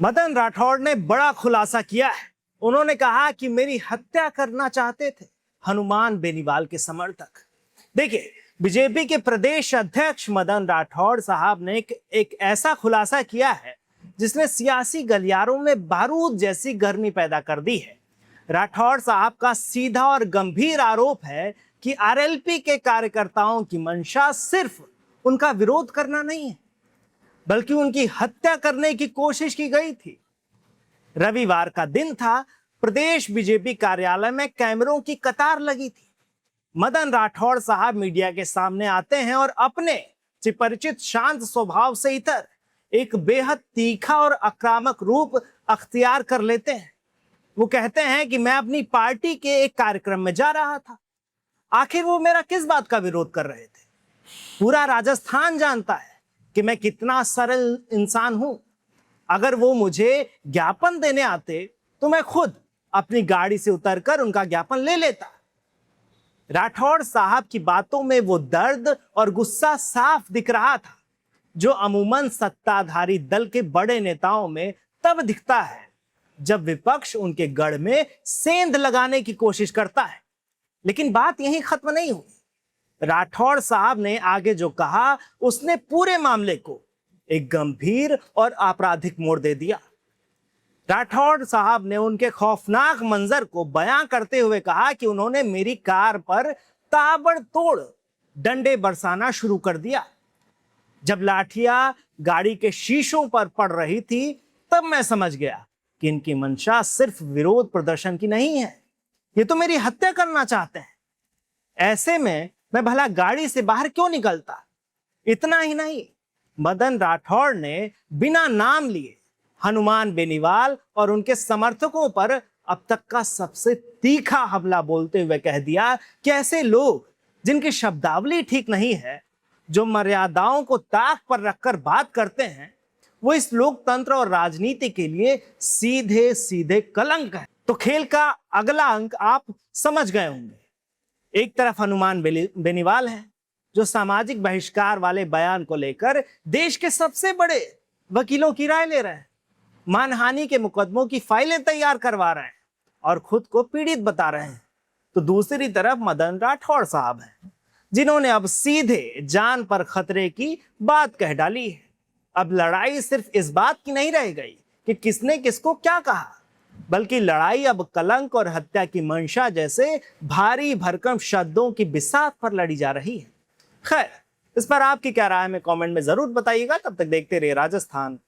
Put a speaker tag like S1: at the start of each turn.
S1: मदन राठौड़ ने बड़ा खुलासा किया है। उन्होंने कहा कि मेरी हत्या करना चाहते थे हनुमान बेनीवाल के समर्थक। देखिए, बीजेपी के प्रदेश अध्यक्ष मदन राठौड़ साहब ने एक ऐसा खुलासा किया है जिसने सियासी गलियारों में बारूद जैसी गर्मी पैदा कर दी है। राठौड़ साहब का सीधा और गंभीर आरोप है कि आरएलपी के कार्यकर्ताओं की मंशा सिर्फ उनका विरोध करना नहीं है, बल्कि उनकी हत्या करने की कोशिश की गई थी। रविवार का दिन था। प्रदेश बीजेपी कार्यालय में कैमरों की कतार लगी थी। मदन राठौड़ साहब मीडिया के सामने आते हैं और अपने परिचित शांत स्वभाव से इतर एक बेहद तीखा और आक्रामक रूप अख्तियार कर लेते हैं। वो कहते हैं कि मैं अपनी पार्टी के एक कार्यक्रम में जा रहा था। आखिर वो मेरा किस बात का विरोध कर रहे थे? पूरा राजस्थान जानता है कि मैं कितना सरल इंसान हूं। अगर वो मुझे ज्ञापन देने आते तो मैं खुद अपनी गाड़ी से उतरकर उनका ज्ञापन ले लेता। राठौड़ साहब की बातों में वो दर्द और गुस्सा साफ दिख रहा था जो अमूमन सत्ताधारी दल के बड़े नेताओं में तब दिखता है जब विपक्ष उनके गढ़ में सेंध लगाने की कोशिश करता है। लेकिन बात यहीं खत्म नहीं हुई। राठौड़ साहब ने आगे जो कहा उसने पूरे मामले को एक गंभीर और आपराधिक मोड़ दे दिया। राठौड़ साहब ने उनके खौफनाक मंजर को बयां करते हुए कहा कि उन्होंने मेरी कार पर ताबड़तोड़ डंडे बरसाना शुरू कर दिया। जब लाठियां गाड़ी के शीशों पर पड़ रही थी तब मैं समझ गया कि इनकी मंशा सिर्फ विरोध प्रदर्शन की नहीं है, ये तो मेरी हत्या करना चाहते हैं। ऐसे में मैं भला गाड़ी से बाहर क्यों निकलता? इतना ही नहीं, मदन राठौड़ ने बिना नाम लिए हनुमान बेनीवाल और उनके समर्थकों पर अब तक का सबसे तीखा हमला बोलते हुए कह दिया कि ऐसे लोग जिनकी शब्दावली ठीक नहीं है, जो मर्यादाओं को ताक पर रखकर बात करते हैं, वो इस लोकतंत्र और राजनीति के लिए सीधे सीधे कलंक है। तो खेल का अगला अंक आप समझ गए होंगे। एक तरफ हनुमान बेनीवाल है जो सामाजिक बहिष्कार वाले बयान को लेकर देश के सबसे बड़े वकीलों की राय ले रहे हैं, मानहानि के मुकदमों की फाइलें तैयार करवा रहे हैं और खुद को पीड़ित बता रहे हैं। तो दूसरी तरफ मदन राठौड़ साहब हैं जिन्होंने अब सीधे जान पर खतरे की बात कह डाली है। अब लड़ाई सिर्फ इस बात की नहीं रह गई कि किसने किसको क्या कहा, बल्कि लड़ाई अब कलंक और हत्या की मंशा जैसे भारी भरकम शब्दों की बिसात पर लड़ी जा रही है। खैर, इस पर आपकी क्या राय है, कमेंट में जरूर बताइएगा। तब तक देखते रहिए राजस्थान।